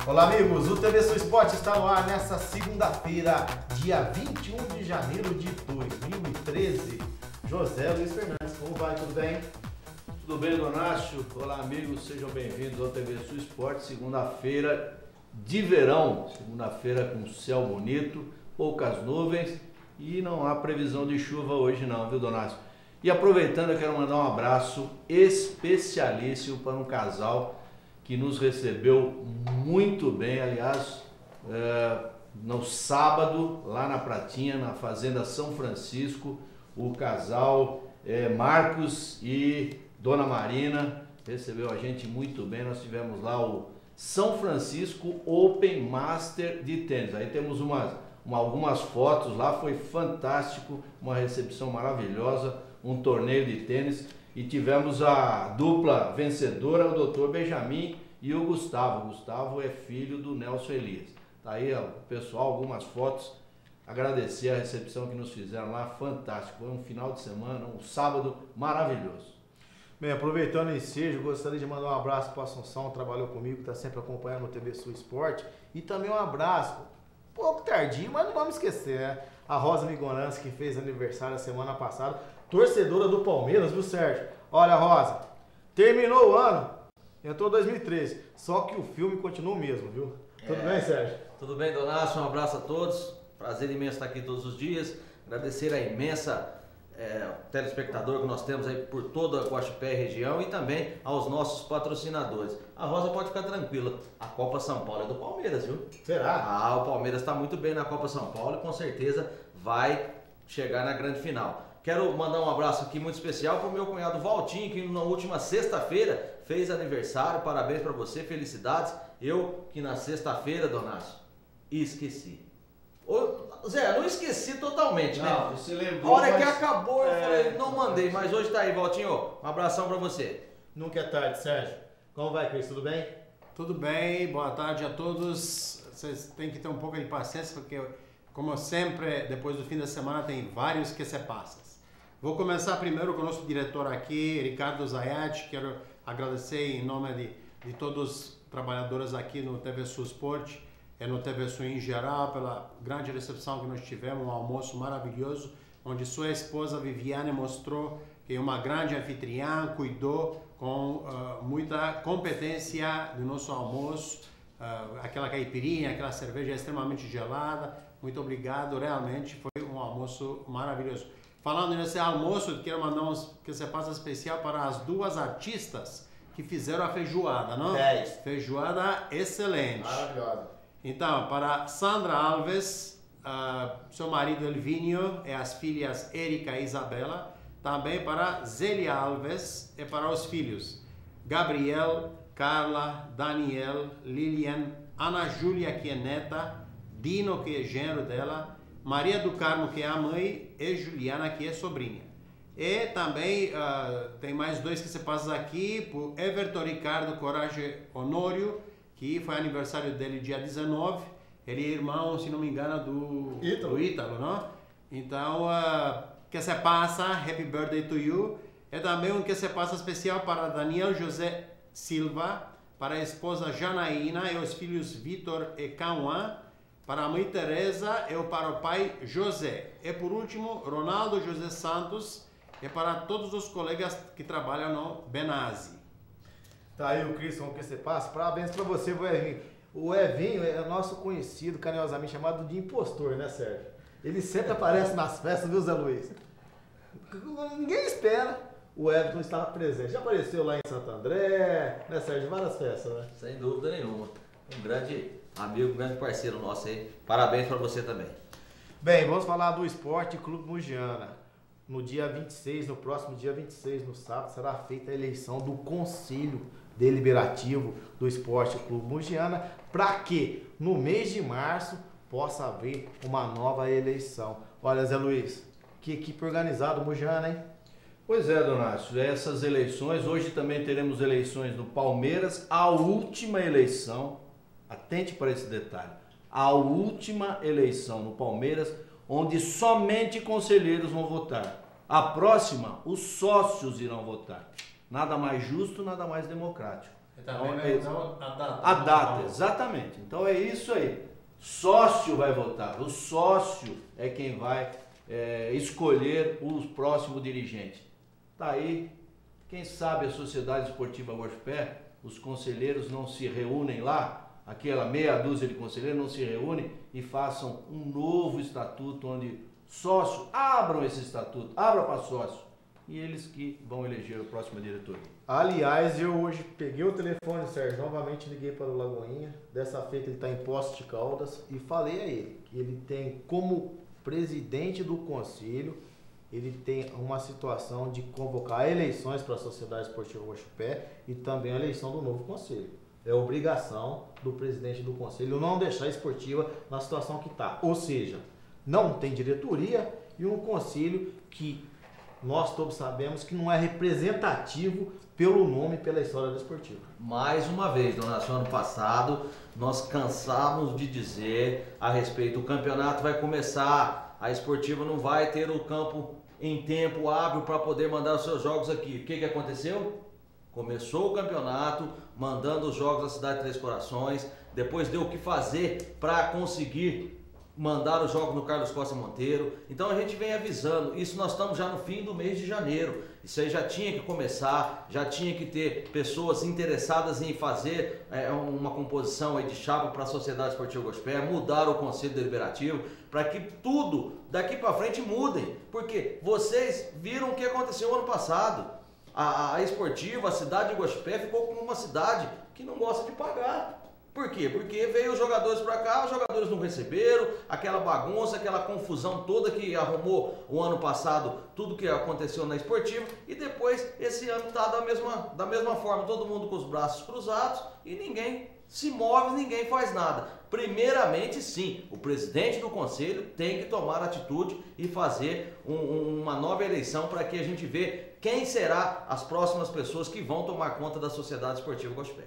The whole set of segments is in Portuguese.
Olá amigos, o TV Sul Esporte está no ar nesta segunda-feira, dia 21 de janeiro de 2013. José Luiz Fernandes, como vai? Tudo bem? Tudo bem, Donácio? Olá amigos, sejam bem-vindos ao TV Sul Esporte, segunda-feira de verão, segunda-feira com céu bonito, poucas nuvens e não há previsão de chuva hoje não, viu, Donácio? E aproveitando, eu quero mandar um abraço especialíssimo para um casal que nos recebeu muito bem, aliás, no sábado, lá na Pratinha, na Fazenda São Francisco, o casal Marcos e Dona Marina recebeu a gente muito bem. Nós tivemos lá o São Francisco Open Master de tênis. Aí temos algumas fotos lá, foi fantástico, uma recepção maravilhosa, um torneio de tênis. E tivemos a dupla vencedora, o Dr. Benjamin e o Gustavo. O Gustavo é filho do Nelson Elias. Tá aí, ó, pessoal, algumas fotos. Agradecer a recepção que nos fizeram lá, fantástico. Foi um final de semana, um sábado maravilhoso. Bem, aproveitando o ensejo, gostaria de mandar um abraço para a Assunção, trabalhou comigo, está sempre acompanhando o TV Sul Esporte. E também um abraço, um pouco tardio, mas não vamos esquecer, né? A Rosa Migonance, que fez aniversário a semana passada, torcedora do Palmeiras, viu, Sérgio? Olha, Rosa, terminou o ano, entrou 2013, só que o filme continua o mesmo, viu? Tudo bem, Sérgio? Tudo bem, Donácio? Um abraço a todos. Prazer imenso estar aqui todos os dias. Agradecer a imensa telespectador que nós temos aí por toda a Guaxupé região e também aos nossos patrocinadores. A Rosa pode ficar tranquila, a Copa São Paulo é do Palmeiras, viu? Será? O Palmeiras está muito bem na Copa São Paulo e com certeza vai chegar na grande final. Quero mandar um abraço aqui muito especial para o meu cunhado Valtinho, que na última sexta-feira fez aniversário. Parabéns para você, felicidades. Eu que na sexta-feira, Donácio, esqueci. Zé, não esqueci totalmente, né? Não, você lembrou. A hora que acabou, eu falei, não mandei, mas hoje tá aí, Valtinho. Um abração para você. Nunca é tarde, Sérgio. Como vai, Cris? Tudo bem? Tudo bem, boa tarde a todos. Vocês têm que ter um pouco de paciência, porque, como sempre, depois do fim da semana tem vários que se passam. Vou começar primeiro com o nosso diretor aqui, Ricardo Zayat. Quero agradecer em nome de todos os trabalhadores aqui no TV Sul Esporte e no TV Sul em geral pela grande recepção que nós tivemos, um almoço maravilhoso, onde sua esposa Viviane mostrou que é uma grande anfitriã, cuidou com muita competência do nosso almoço, aquela caipirinha, aquela cerveja extremamente gelada. Muito obrigado, realmente foi um almoço maravilhoso. Falando nesse almoço, quero mandar que você passa especial para as duas artistas que fizeram a feijoada, não? 10. Feijoada excelente. Maravilhosa. Então, para Sandra Alves, seu marido Elvinho e as filhas Érica e Isabela. Também para Zélia Alves e para os filhos Gabriel, Carla, Daniel, Lilian, Ana Júlia, que é neta, Dino, que é genro dela, Maria do Carmo, que é a mãe, e Juliana, que é sobrinha. E também tem mais dois que se passam aqui, por Everton Ricardo Coragem Honório, que foi aniversário dele dia 19. Ele é irmão, se não me engano, do Ítalo, não? Então, que se passa, Happy Birthday to you. E também um que se passa especial para Daniel José Silva, para a esposa Janaína e os filhos Vitor e Cauã, para a mãe Teresa e para o pai José. E por último, Ronaldo José Santos e para todos os colegas que trabalham no Benazzi. Tá aí o Cris, como que você passa? Parabéns pra você, o Evinho. O Evinho é nosso conhecido, carinhosamente chamado de impostor, né, Sérgio? Ele sempre aparece nas festas, viu, Zé Luiz? Ninguém espera. O Everton estava presente. Já apareceu lá em Santo André, né, Sérgio? Várias festas, né? Sem dúvida nenhuma. Um grande amigo, um grande parceiro nosso aí. Parabéns para você também. Bem, vamos falar do Esporte Clube Mogiana. No dia 26, no próximo dia 26, no sábado, será feita a eleição do Conselho Deliberativo do Esporte Clube Mogiana, para que no mês de março possa haver uma nova eleição. Olha, Zé Luiz, que equipe organizada, Mogiana, hein? Pois é, Donácio, essas eleições, hoje também teremos eleições no Palmeiras, a última eleição, atente para esse detalhe, a última eleição no Palmeiras, onde somente conselheiros vão votar. A próxima, os sócios irão votar. Nada mais justo, nada mais democrático. Também Então, vai mudar a data. a data, exatamente. Então é isso aí. Sócio vai votar. O sócio é quem vai escolher o próximo dirigente. Tá aí. Quem sabe a Sociedade Esportiva Guaxupé, os conselheiros não se reúnem lá, aquela meia dúzia de conselheiros não se reúnem e façam um novo estatuto onde sócio, abram esse estatuto, abram para sócio. E eles que vão eleger o próximo diretor. Aliás, eu hoje peguei o telefone, Sérgio, novamente liguei para o Lagoinha, dessa feita ele está em Poços de Caldas, e falei a ele que ele tem como presidente do conselho, ele tem uma situação de convocar eleições para a Sociedade Esportiva Guaxupé e também a eleição do novo conselho. É obrigação do presidente do conselho não deixar a esportiva na situação que está. Ou seja, não tem diretoria e um conselho que nós todos sabemos que não é representativo pelo nome e pela história da esportiva. Mais uma vez, Dona Nação, ano passado, nós cansamos de dizer a respeito, o campeonato vai começar, a esportiva não vai ter o campo em tempo hábil para poder mandar os seus jogos aqui. O que aconteceu? Começou o campeonato, mandando os jogos da Cidade de Três Corações, depois deu o que fazer para conseguir mandar os jogos no Carlos Costa Monteiro. Então a gente vem avisando, isso nós estamos já no fim do mês de janeiro, isso aí já tinha que começar, já tinha que ter pessoas interessadas em fazer uma composição aí de chapa para a Sociedade Esportiva Guaxupé, mudar o Conselho Deliberativo, para que tudo daqui para frente mudem, porque vocês viram o que aconteceu ano passado, a esportiva, a cidade de Guaxupé ficou como uma cidade que não gosta de pagar. Por quê? Porque veio os jogadores para cá, os jogadores não receberam, aquela bagunça, aquela confusão toda que arrumou o ano passado, tudo que aconteceu na esportiva, e depois esse ano está da mesma forma, todo mundo com os braços cruzados e ninguém se move, ninguém faz nada. Primeiramente, sim, o presidente do conselho tem que tomar atitude e fazer uma nova eleição para que a gente veja quem será as próximas pessoas que vão tomar conta da Sociedade Esportiva Guaxupé.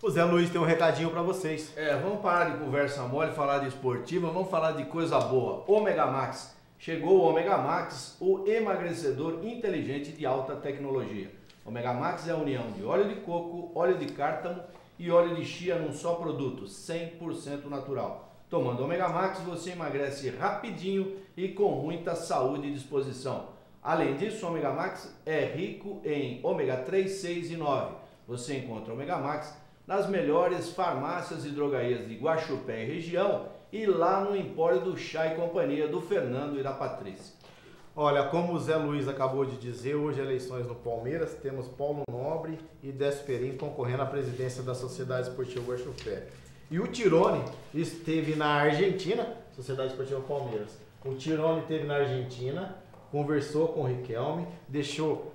O Zé Luiz tem um recadinho para vocês. Vamos parar de conversa mole, falar de esportiva, vamos falar de coisa boa. Omega Max. Chegou o Omega Max, o emagrecedor inteligente de alta tecnologia. Omega Max é a união de óleo de coco, óleo de cártamo e óleo de chia num só produto, 100% natural. Tomando Omega Max, você emagrece rapidinho e com muita saúde e disposição. Além disso, o Omega Max é rico em ômega 3, 6 e 9. Você encontra o Omega Max nas melhores farmácias e drogarias de Guaxupé e região e lá no Empório do Chá e Companhia do Fernando e da Patrícia. Olha, como o Zé Luiz acabou de dizer, hoje eleições no Palmeiras, temos Paulo Nobre e Décio Perim concorrendo à presidência da Sociedade Esportiva Guaxupé. E o Tirone esteve na Argentina, Sociedade Esportiva Palmeiras. O Tirone esteve na Argentina, conversou com o Riquelme, deixou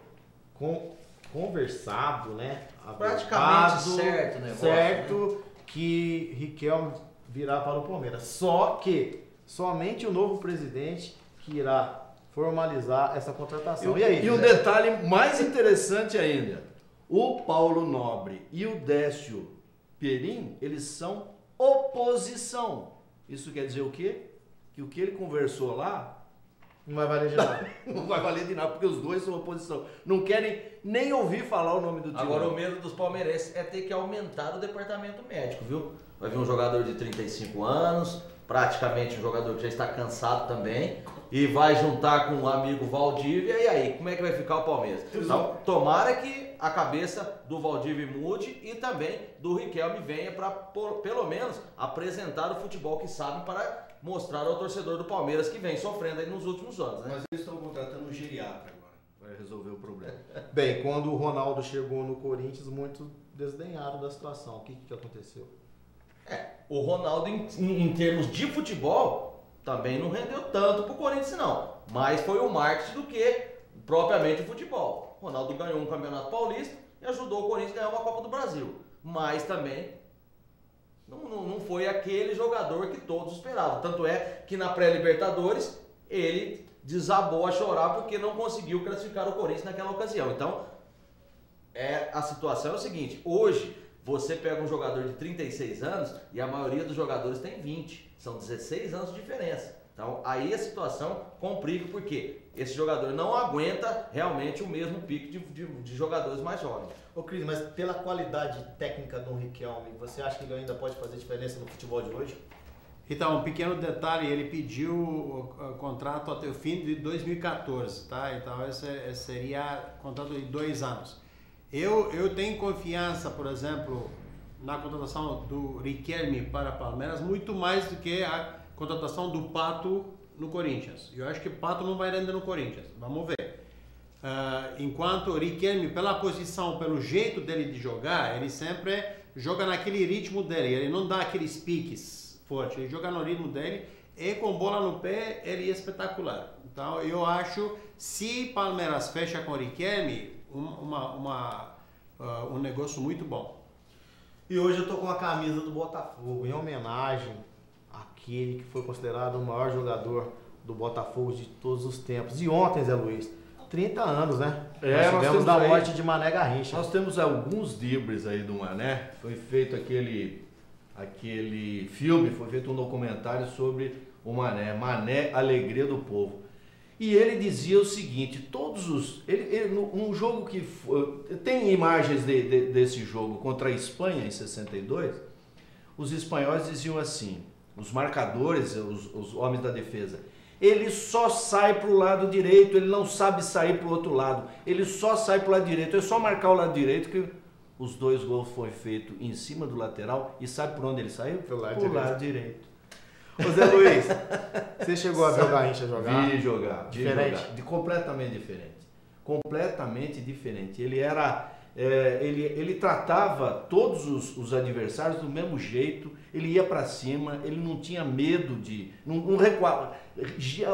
conversado, né? Praticamente certo o negócio, certo, que Riquelme virá para o Palmeiras. Só que somente o novo presidente que irá formalizar essa contratação. E aí? E um detalhe mais interessante ainda, o Paulo Nobre e o Décio Perim, eles são oposição. Isso quer dizer o quê? Que o que ele conversou lá não vai valer de nada. Não vai valer de nada, porque os dois são oposição. Não querem nem ouvir falar o nome do time. Agora o medo dos palmeirenses é ter que aumentar o departamento médico, viu? Vai vir um jogador de 35 anos, praticamente um jogador que já está cansado também, e vai juntar com o amigo Valdívia, e aí, como é que vai ficar o Palmeiras? Então, tomara que a cabeça do Valdívia mude e também do Riquelme venha para, pelo menos, apresentar o futebol que sabe para mostrar ao torcedor do Palmeiras que vem sofrendo aí nos últimos anos, né? Mas eles estão contratando um geriatra agora, vai resolver o problema. Bem, quando o Ronaldo chegou no Corinthians, muitos desdenharam da situação. O que aconteceu? O Ronaldo, em termos de futebol, também não rendeu tanto pro Corinthians, não. Mas foi o marketing do que propriamente o futebol. O Ronaldo ganhou um campeonato paulista e ajudou o Corinthians a ganhar uma Copa do Brasil. Mas também não foi aquele jogador que todos esperavam. Tanto é que na pré-Libertadores ele desabou a chorar porque não conseguiu classificar o Corinthians naquela ocasião. Então, a situação é o seguinte, hoje você pega um jogador de 36 anos e a maioria dos jogadores tem 20. São 16 anos de diferença. Então aí a situação complica, porque esse jogador não aguenta realmente o mesmo pique de jogadores mais jovens. Ô Cris, mas pela qualidade técnica do Riquelme, você acha que ele ainda pode fazer diferença no futebol de hoje? Então, um pequeno detalhe, ele pediu o contrato até o fim de 2014, tá? Então, esse seria contrato de 2 anos. Eu tenho confiança, por exemplo, na contratação do Riquelme para Palmeiras, muito mais do que a contratação do Pato no Corinthians. Eu acho que o Pato não vai render no Corinthians, vamos ver. Enquanto o Riquelme, pela posição, pelo jeito dele de jogar, ele sempre joga naquele ritmo dele, ele não dá aqueles piques forte, ele joga no ritmo dele e com bola no pé ele é espetacular. Então eu acho, se Palmeiras fecha com o Riquelme, um negócio muito bom. E hoje eu tô com a camisa do Botafogo em homenagem àquele que foi considerado o maior jogador do Botafogo de todos os tempos. E ontem, Zé Luiz, 30 anos, né? Nós tivemos da morte de Mané Garrincha. Nós temos alguns dribles aí do Mané. Foi feito aquele filme, foi feito um documentário sobre o Mané, Mané, Alegria do Povo. E ele dizia o seguinte, num jogo que tem imagens desse jogo contra a Espanha em 62, os espanhóis diziam assim, os marcadores, os homens da defesa, ele só sai para o lado direito, ele não sabe sair para o outro lado, ele só sai para o lado direito, é só marcar o lado direito que os 2 gols foram feitos em cima do lateral. E sabe por onde ele saiu? Pelo lado direito. Ô Zé Luiz, você chegou a ver o Garrincha jogar? Vi jogar. Diferente? Completamente diferente. Completamente diferente. Ele era... ele tratava todos os adversários do mesmo jeito. Ele ia para cima. Ele não tinha medo de... Não recuava.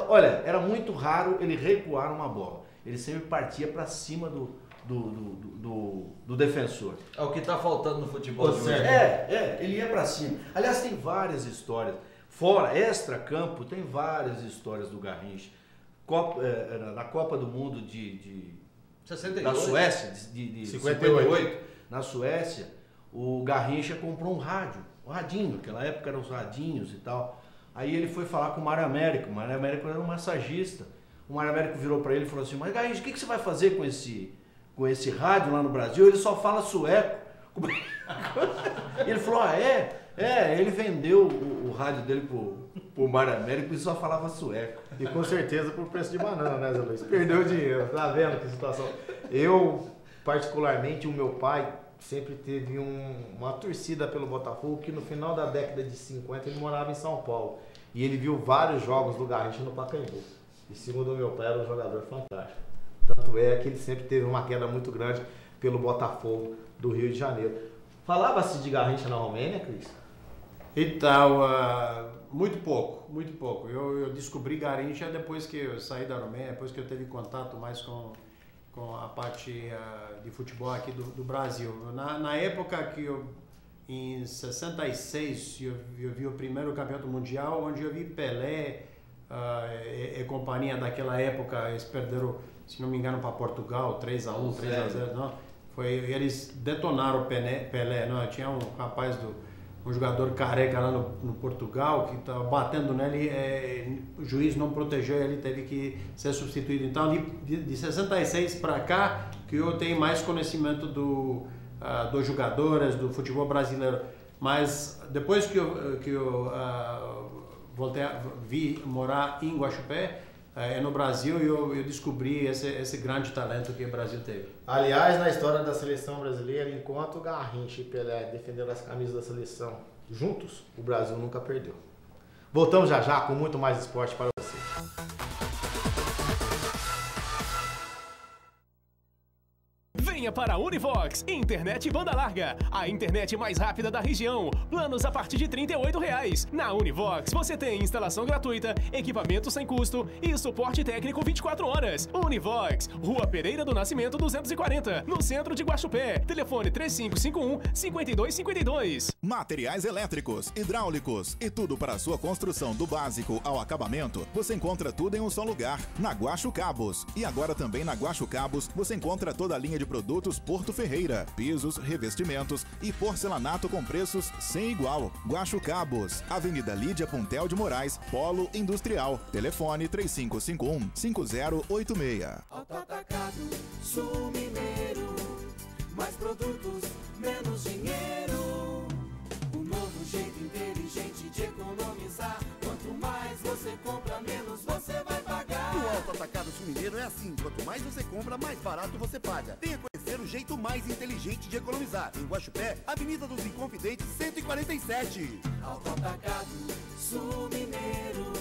Olha, era muito raro ele recuar uma bola. Ele sempre partia para cima do defensor. É o que está faltando no futebol de hoje. Ele ia para cima. Aliás, tem várias histórias. Fora, extra-campo, tem várias histórias do Garrincha. Na Copa do Mundo de 62. da Suécia, de 58, na Suécia, o Garrincha comprou um rádio, um radinho, naquela época eram os radinhos e tal. Aí ele foi falar com o Mário Américo era um massagista. O Mário Américo virou para ele e falou assim, mas Garrincha, o que você vai fazer com esse rádio lá no Brasil? Ele só fala sueco. E ele falou, ele vendeu o rádio dele pro Mário Américo e só falava sueco. E com certeza por preço de banana, né, Zé Luiz? Perdeu dinheiro, tá vendo que situação? Eu, particularmente, o meu pai sempre teve uma torcida pelo Botafogo, que no final da década de 50 ele morava em São Paulo. E ele viu vários jogos do Garrincha no Pacaembu. E segundo o meu pai, era um jogador fantástico. Tanto é que ele sempre teve uma queda muito grande pelo Botafogo do Rio de Janeiro. Falava-se de Garrincha na Romênia, Cris? Então, muito pouco. Eu descobri Garrincha depois que eu saí da Romênia, depois que eu tive contato mais com a parte de futebol aqui do Brasil. Na época que em 66, eu vi o primeiro campeonato mundial, onde eu vi Pelé e companhia daquela época, eles perderam, se não me engano, para Portugal, 3-1, 3-0, não? Eles detonaram o Pelé, não? Tinha um rapaz um jogador careca lá no Portugal que estava batendo nele, o juiz não protegeu, ele teve que ser substituído. Então, de 66 para cá, que eu tenho mais conhecimento dos jogadores, do futebol brasileiro. Mas depois que eu vi morar em Guaxupé, no Brasil, eu descobri esse grande talento que o Brasil teve. Aliás, na história da seleção brasileira, enquanto Garrincha e Pelé defenderam as camisas da seleção juntos, o Brasil nunca perdeu. Voltamos já com muito mais esporte para você. Venha para a Univox, internet banda larga, a internet mais rápida da região, planos a partir de R$ 38,00. Na Univox você tem instalação gratuita, equipamento sem custo e suporte técnico 24 horas. Univox, Rua Pereira do Nascimento 240, no centro de Guaxupé. Telefone 3551-5252. Materiais elétricos, hidráulicos e tudo para a sua construção do básico ao acabamento, você encontra tudo em um só lugar, na Guaxu Cabos. E agora também na Guaxu Cabos você encontra toda a linha de produtos Produtos Porto Ferreira, pisos, revestimentos e porcelanato com preços sem igual. Guacho Cabos, Avenida Lídia Puntel de Moraes, Polo Industrial. Telefone 3551-5086. Autoatacado, Sul Mineiro, mais produtos, menos dinheiro. Um novo jeito inteligente de economizar. Quanto mais você compra, menos você vai pagar. No Autoatacado Sul Mineiro é assim, quanto mais você compra, mais barato você paga. Venha conhecer o jeito mais inteligente de economizar. Em Guaxupé, Avenida dos Inconfidentes, 147. Autoatacado, Sul Mineiro,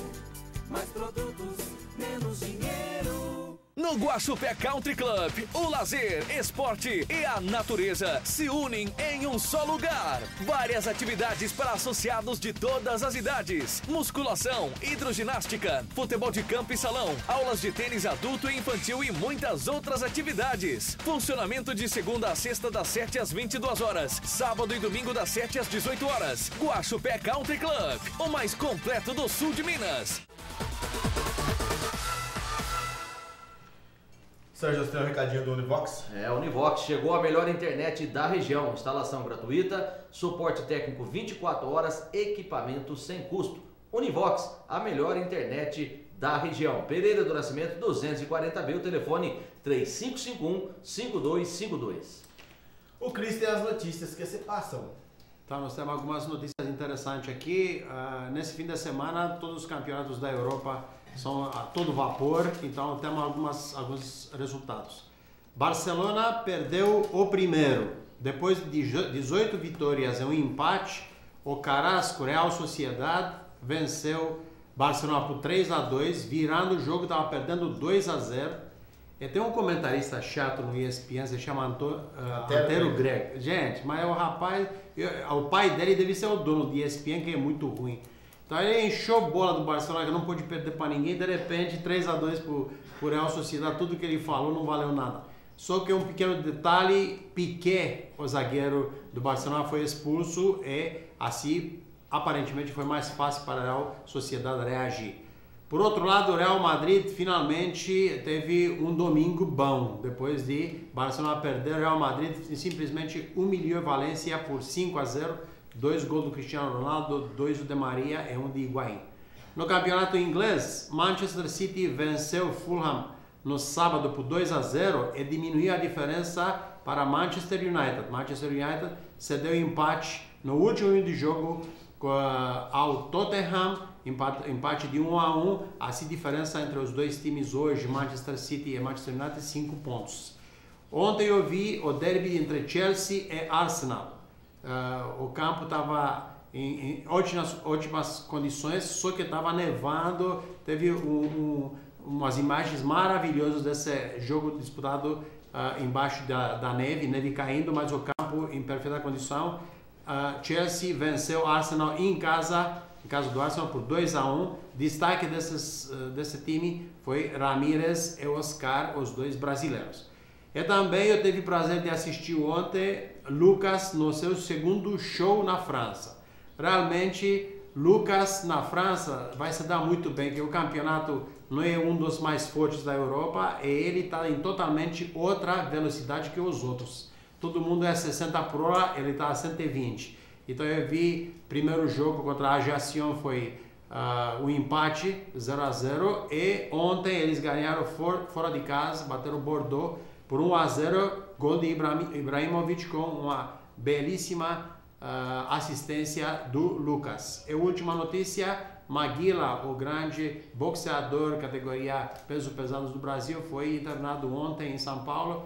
mais produtos, menos dinheiro. No Guaxupé Country Club, o lazer, esporte e a natureza se unem em um só lugar. Várias atividades para associados de todas as idades. Musculação, hidroginástica, futebol de campo e salão, aulas de tênis adulto e infantil e muitas outras atividades. Funcionamento de segunda a sexta das 7 às 22 horas. Sábado e domingo das 7 às 18 horas. Guaxupé Country Club, o mais completo do sul de Minas. Sérgio, você tem um recadinho do Univox? Univox chegou a melhor internet da região. Instalação gratuita, suporte técnico 24 horas, equipamento sem custo. Univox, a melhor internet da região. Pereira do Nascimento 240B, o telefone 3551-5252. O Cris tem as notícias que se passam. Então, nós temos algumas notícias interessantes aqui. Nesse fim de semana, todos os campeonatos da Europa são a todo vapor, então temos alguns resultados. Barcelona perdeu o primeiro. Depois de 18 vitórias e um empate, o Carrasco Real Sociedad venceu Barcelona por 3-2, virando o jogo, estava perdendo 2-0. E tem um comentarista chato no ESPN, se chama Antero Greg. Gente, mas o rapaz, o pai dele deve ser o dono do ESPN, que é muito ruim. Então ele encheu a bola do Barcelona, que não pôde perder para ninguém, de repente 3-2 por Real Sociedad, tudo que ele falou não valeu nada. Só que um pequeno detalhe, Piqué, o zagueiro do Barcelona, foi expulso e assim aparentemente foi mais fácil para a Real Sociedad reagir. Por outro lado, o Real Madrid finalmente teve um domingo bom. Depois de Barcelona perder, o Real Madrid simplesmente humilhou a Valência por 5-0. 2 gols do Cristiano Ronaldo, 2 do Di Maria e 1 de Higuaín. No campeonato inglês, Manchester City venceu Fulham no sábado por 2-0 e diminuiu a diferença para Manchester United. Manchester United cedeu empate no último de jogo ao Tottenham, empate de 1-1. Assim, a diferença entre os dois times hoje, Manchester City e Manchester United, 5 pontos. Ontem eu vi o derby entre Chelsea e Arsenal. O campo estava em ótimas condições, só que estava nevando. Teve umas imagens maravilhosas desse jogo disputado embaixo da neve caindo, mas o campo em perfeita condição. Chelsea venceu Arsenal em casa do Arsenal por 2-1. Destaque desse time foi Ramírez e Oscar, os dois brasileiros. E também eu tive o prazer de assistir ontem Lucas no seu segundo show na França. Realmente, Lucas na França vai se dar muito bem, porque o campeonato não é um dos mais fortes da Europa e ele está em totalmente outra velocidade que os outros. Todo mundo é 60 por hora, ele está a 120. Então eu vi primeiro jogo contra a Ajaccio, foi um empate 0-0 e ontem eles ganharam fora de casa, bateram Bordeaux por 1-0, gol de Ibrahimovic com uma belíssima assistência do Lucas. E última notícia, Maguila, o grande boxeador categoria peso pesados do Brasil, foi internado ontem em São Paulo.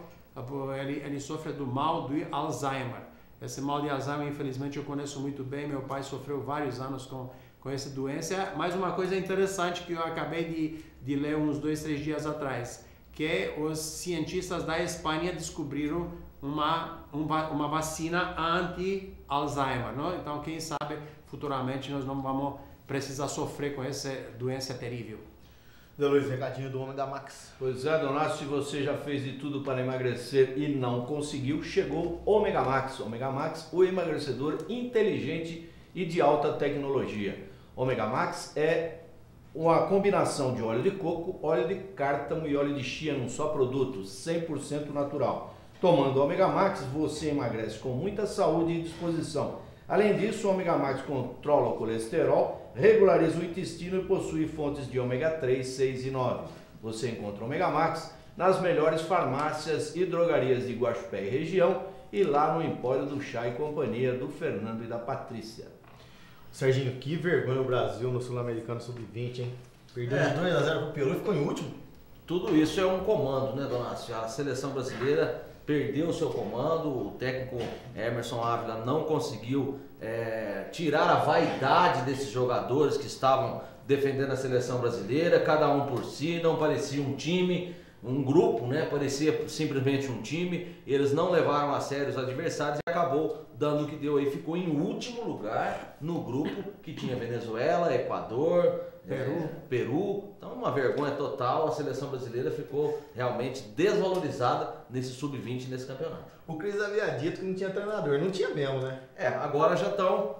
Ele sofre do mal do Alzheimer. Esse mal de Alzheimer, infelizmente, eu conheço muito bem. Meu pai sofreu vários anos com essa doença. Mas uma coisa interessante que eu acabei de ler uns 2-3 dias atrás, que os cientistas da Espanha descobriram uma vacina anti-Alzheimer, não? Então, quem sabe, futuramente nós não vamos precisar sofrer com essa doença terrível. Zé Luiz, recadinho do Ômega Max. Pois é, Donato, se você já fez de tudo para emagrecer e não conseguiu, chegou o Ômega Max. Ômega Max, o emagrecedor inteligente e de alta tecnologia. Ômega Max é uma combinação de óleo de coco, óleo de cártamo e óleo de chia num só produto, 100% natural. Tomando o Ômega Max, você emagrece com muita saúde e disposição. Além disso, o Ômega Max controla o colesterol, regulariza o intestino e possui fontes de ômega 3, 6 e 9. Você encontra o Ômega Max nas melhores farmácias e drogarias de Guaxupé e região e lá no Empório do Chá e Companhia do Fernando e da Patrícia. Serginho, que vergonha o Brasil no Sul-Americano Sub-20, hein? Perdeu de 2-0 pro Peru e ficou em último. Tudo isso é um comando, né, Donácio? A seleção brasileira perdeu o seu comando, o técnico Emerson Ávila não conseguiu tirar a vaidade desses jogadores que estavam defendendo a seleção brasileira, cada um por si, não parecia um time, um grupo, né? Parecia simplesmente um time. Eles não levaram a sério os adversários e acabou dando o que deu aí. Ficou em último lugar no grupo que tinha Venezuela, Equador, Peru. Então uma vergonha total. A seleção brasileira ficou realmente desvalorizada nesse sub-20 nesse campeonato. O Cris havia dito que não tinha treinador, não tinha mesmo, né? Agora já estão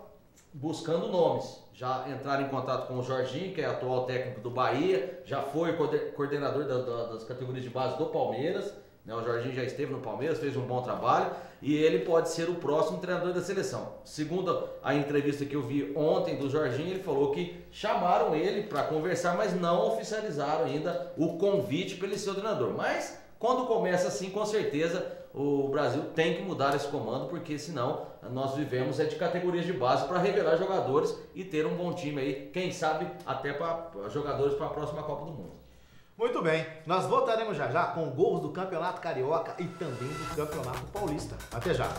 buscando nomes. Já entraram em contato com o Jorginho, que é atual técnico do Bahia, já foi coordenador das categorias de base do Palmeiras, né? O Jorginho já esteve no Palmeiras, fez um bom trabalho e ele pode ser o próximo treinador da seleção. Segundo a entrevista que eu vi ontem do Jorginho, ele falou que chamaram ele para conversar, mas não oficializaram ainda o convite para ele ser o treinador. Mas quando começa assim, com certeza o Brasil tem que mudar esse comando, porque senão nós vivemos de categorias de base para revelar jogadores e ter um bom time aí, quem sabe até para jogadores para a próxima Copa do Mundo. Muito bem, nós voltaremos já já com gols do Campeonato Carioca e também do Campeonato Paulista. Até já!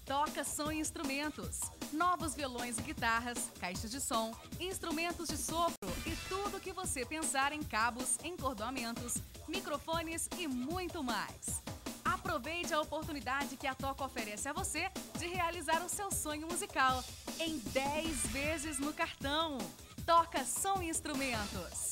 Toca Som e Instrumentos. Novos violões e guitarras, caixas de som, instrumentos de sopro e tudo o que você pensar em cabos, encordoamentos, microfones e muito mais. Aproveite a oportunidade que a Toca oferece a você de realizar o seu sonho musical em 10 vezes no cartão. Toca Som e Instrumentos.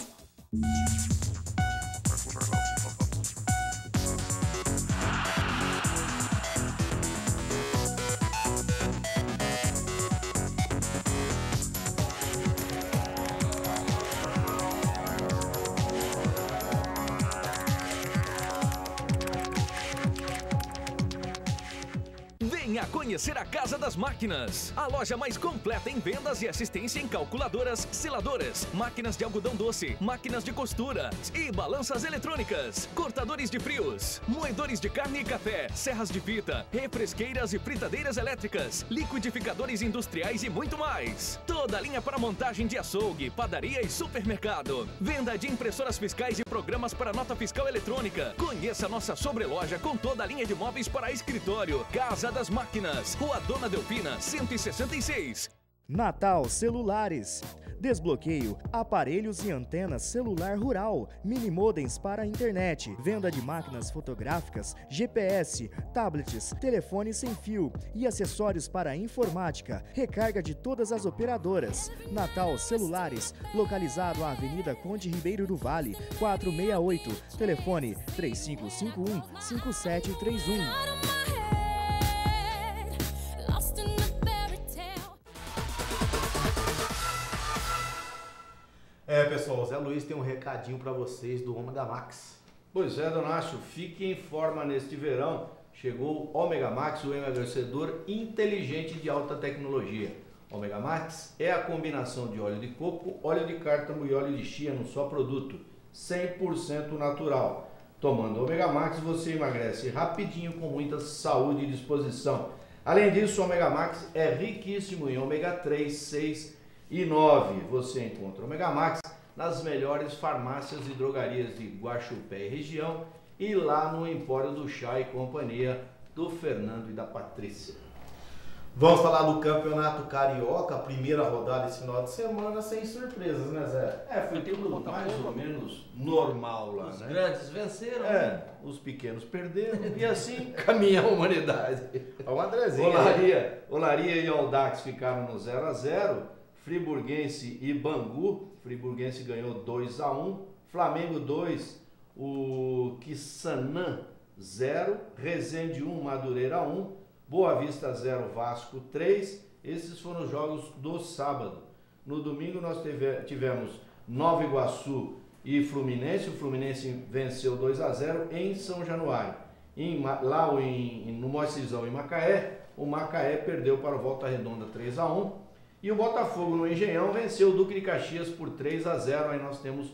Venha conhecer a Casa das Máquinas, a loja mais completa em vendas e assistência em calculadoras, seladoras, máquinas de algodão doce, máquinas de costura e balanças eletrônicas, cortadores de frios, moedores de carne e café, serras de fita, refresqueiras e fritadeiras elétricas, liquidificadores industriais e muito mais. Toda a linha para montagem de açougue, padaria e supermercado. Venda de impressoras fiscais e programas para nota fiscal eletrônica. Conheça a nossa sobreloja com toda a linha de móveis para escritório. Casa das Máquinas, Rua Dona Delfina, 166. Natal Celulares. Desbloqueio, aparelhos e antenas celular rural, mini modems para a internet, venda de máquinas fotográficas, GPS, tablets, telefones sem fio e acessórios para a informática, recarga de todas as operadoras. Natal Celulares, localizado à Avenida Conde Ribeiro do Vale, 468, telefone 3551-5731. Pessoal, o Zé Luiz tem um recadinho para vocês do Ômega Max. Pois é, Donácio, fique em forma neste verão. Chegou o Ômega Max, o emagrecedor inteligente de alta tecnologia. Ômega Max é a combinação de óleo de coco, óleo de cártamo e óleo de chia num só produto, 100% natural. Tomando Ômega Max, você emagrece rapidinho com muita saúde e disposição. Além disso, o Ômega Max é riquíssimo em ômega 3, 6 e 9. Você encontra o Ômega Max nas melhores farmácias e drogarias de Guaxupé e região e lá no Empório do Chá e Companhia do Fernando e da Patrícia. Vamos falar do Campeonato Carioca, a primeira rodada esse final de semana, sem surpresas, né, Zé? Foi tudo mais ou menos normal lá, Os né? grandes venceram, né? Os pequenos perderam e assim caminha a humanidade. Olha o Andrezinho. Olaria e Audax ficaram no 0-0. Friburguense e Bangu. Friburguense ganhou 2-1. Flamengo 2, o Quissanã 0. Resende 1, Madureira 1. Boa Vista 0, Vasco 3. Esses foram os jogos do sábado. No domingo nós tivemos Nova Iguaçu e Fluminense. O Fluminense venceu 2-0 em São Januário. No Mocizão, em Macaé, o Macaé perdeu para o Volta Redonda 3-1. E o Botafogo no Engenhão venceu o Duque de Caxias por 3-0. Aí nós temos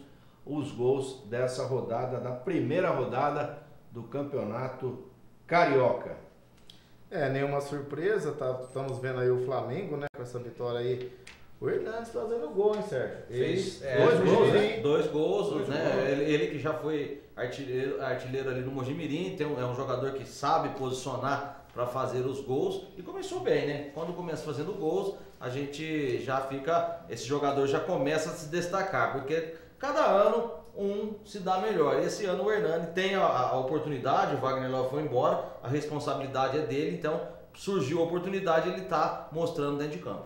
os gols dessa rodada, da primeira rodada do Campeonato Carioca. Nenhuma surpresa, estamos vendo aí o Flamengo, né, com essa vitória aí. O Hernandes fazendo gol, hein, Sérgio? Fez dois gols, né? Ele que já foi artilheiro ali no Mojimirim, é um jogador que sabe posicionar para fazer os gols e começou bem, né? Quando começa fazendo gols, a gente já fica, esse jogador já começa a se destacar, porque cada ano um se dá melhor. Esse ano o Hernani tem a oportunidade, o Wagner Love foi embora, a responsabilidade é dele, então surgiu a oportunidade e ele está mostrando dentro de campo.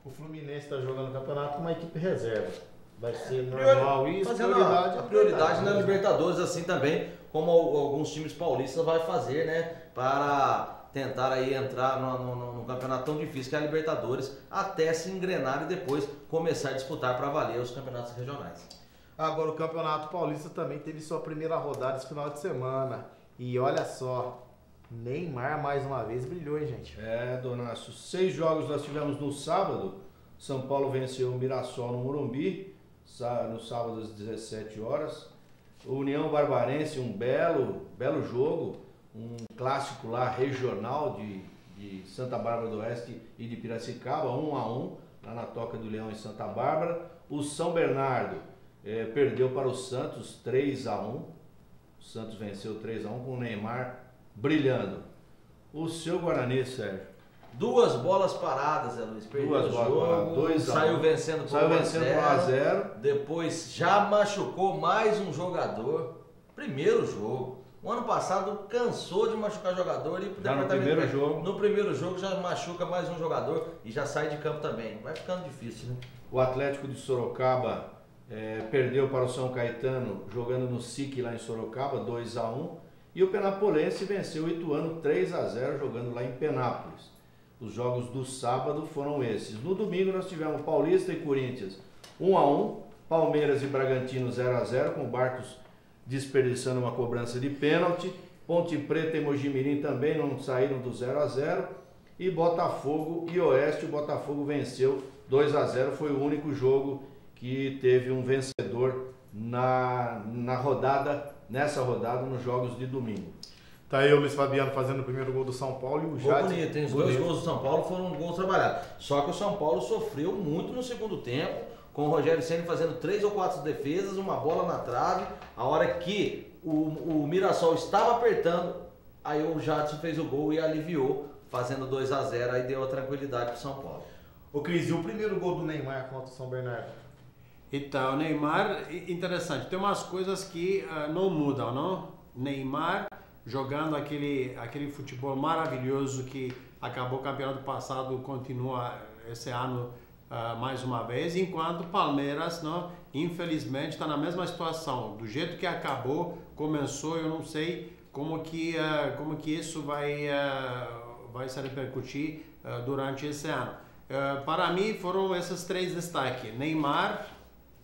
O Fluminense está jogando o campeonato com uma equipe reserva. Vai ser normal isso, a prioridade na Libertadores assim também, como alguns times paulistas vai fazer, né, para tentar aí entrar no campeonato tão difícil que é a Libertadores, até se engrenar e depois começar a disputar para valer os campeonatos regionais. Agora o Campeonato Paulista também teve sua primeira rodada esse final de semana. E olha só, Neymar mais uma vez brilhou, hein, gente? Donácio, 6 jogos nós tivemos no sábado. São Paulo venceu o Mirassol no Morumbi, no sábado às 17 horas. O União Barbarense, um belo jogo, um clássico lá regional de Santa Bárbara do Oeste e de Piracicaba, 1-1, lá na Toca do Leão em Santa Bárbara. O São Bernardo perdeu para o Santos 3-1. O Santos venceu 3-1 com o Neymar brilhando. O seu Guarani, Sérgio? 2 bolas paradas, Zé Luiz. Perdeu o jogo, saiu vencendo por 1-0. Depois já machucou mais um jogador. Primeiro jogo. O ano passado cansou de machucar jogador e no primeiro jogo já machuca mais um jogador e já sai de campo também. Vai ficando difícil, né? O Atlético de Sorocaba perdeu para o São Caetano jogando no SIC lá em Sorocaba, 2-1. E o Penapolense venceu o Ituano 3-0 jogando lá em Penápolis. Os jogos do sábado foram esses. No domingo nós tivemos Paulista e Corinthians 1-1, Palmeiras e Bragantino 0-0, com o Barcos desperdiçando uma cobrança de pênalti. Ponte Preta e Mojimirim também não saíram do 0-0. E Botafogo e Oeste, o Botafogo venceu 2-0, foi o único jogo que teve um vencedor nessa rodada nos jogos de domingo. Tá aí o Luiz Fabiano fazendo o primeiro gol do São Paulo e o Jade. Bonito, tem os 2 gols do São Paulo, foram gols trabalhados. Só que o São Paulo sofreu muito no segundo tempo, com o Rogério Ceni fazendo 3 ou 4 defesas, uma bola na trave. A hora que o Mirassol estava apertando, aí o Jadson fez o gol e aliviou, fazendo 2-0, aí deu a tranquilidade pro São Paulo. Ô Cris, e o primeiro gol do Neymar contra o São Bernardo? Então, o Neymar, interessante, tem umas coisas que não mudam, não? Neymar jogando aquele futebol maravilhoso que acabou o campeonato passado, continua esse ano mais uma vez, enquanto o Palmeiras, não, infelizmente, está na mesma situação. Do jeito que acabou, começou, eu não sei como que isso vai se repercutir durante esse ano. Para mim, foram esses 3 destaques. Neymar,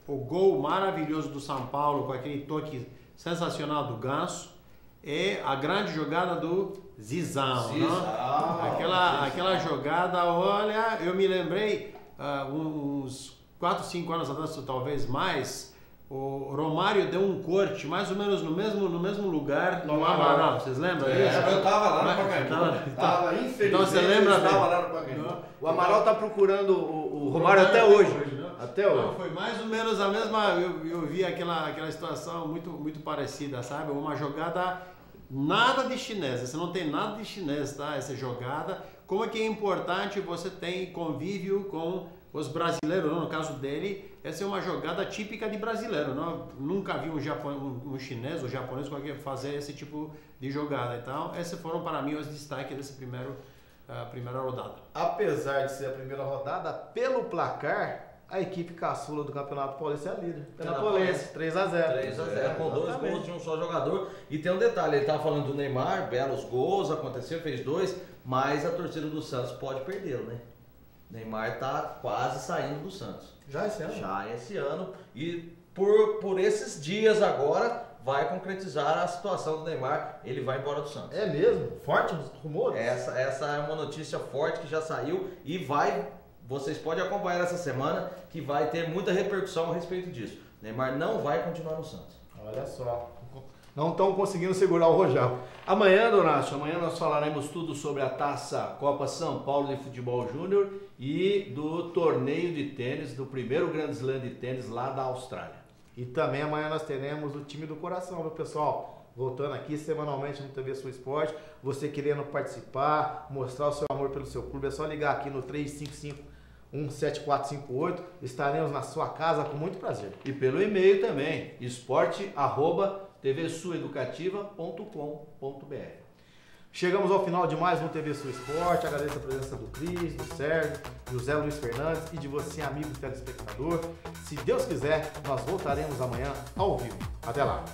o gol maravilhoso do São Paulo, com aquele toque sensacional do Ganso, e a grande jogada do Zizão. Aquela jogada, olha, eu me lembrei uns 4, 5 anos atrás, talvez mais, o Romário deu um corte mais ou menos no mesmo lugar no Amaral. Vocês lembram disso? Eu tava lá no Pacaembu. Infelizmente, então você lembra eu estava lá no Pacaembu. O Amaral tá procurando o Romário até hoje. Até hoje. Não, foi mais ou menos a mesma, eu vi aquela situação muito parecida, sabe? Uma jogada nada de chinês, você não tem nada de chinês, tá? Essa jogada, como é que é importante você ter convívio com os brasileiros, não? No caso dele, essa é uma jogada típica de brasileiro, não? Nunca vi um chinês ou japonês fazer esse tipo de jogada, então esses foram para mim os destaques desse primeira rodada. Apesar de ser a primeira rodada, pelo placar, a equipe caçula do Campeonato Paulista é a líder. Penapolense, 3-0. 3-0, com 2 gols de um só jogador. E tem um detalhe, ele estava falando do Neymar, belos gols, aconteceu, fez 2, mas a torcida do Santos pode perdê-lo, né? Neymar está quase saindo do Santos. Já esse ano? Já esse ano. E por esses dias agora, vai concretizar a situação do Neymar. Ele vai embora do Santos. É mesmo? Forte nos rumores? Essa é uma notícia forte que já saiu e vocês podem acompanhar essa semana que vai ter muita repercussão a respeito disso. Neymar não vai continuar no Santos. Olha só. Não estão conseguindo segurar o Rojão. Amanhã, Donácio, nós falaremos tudo sobre a Taça Copa São Paulo de Futebol Júnior e do torneio de tênis, do primeiro Grand Slam de tênis lá da Austrália. E também amanhã nós teremos o time do coração, viu, pessoal? Voltando aqui semanalmente no TV Sul Esporte. Você querendo participar, mostrar o seu amor pelo seu clube, é só ligar aqui no 355-17458. Estaremos na sua casa com muito prazer. E pelo e-mail também, esporte@tvsueducativa.com.br. Chegamos ao final de mais um TV Sul Esporte. Agradeço a presença do Cris, do Sérgio, José Luiz Fernandes e de você, amigo telespectador. Se Deus quiser, nós voltaremos amanhã ao vivo. Até lá!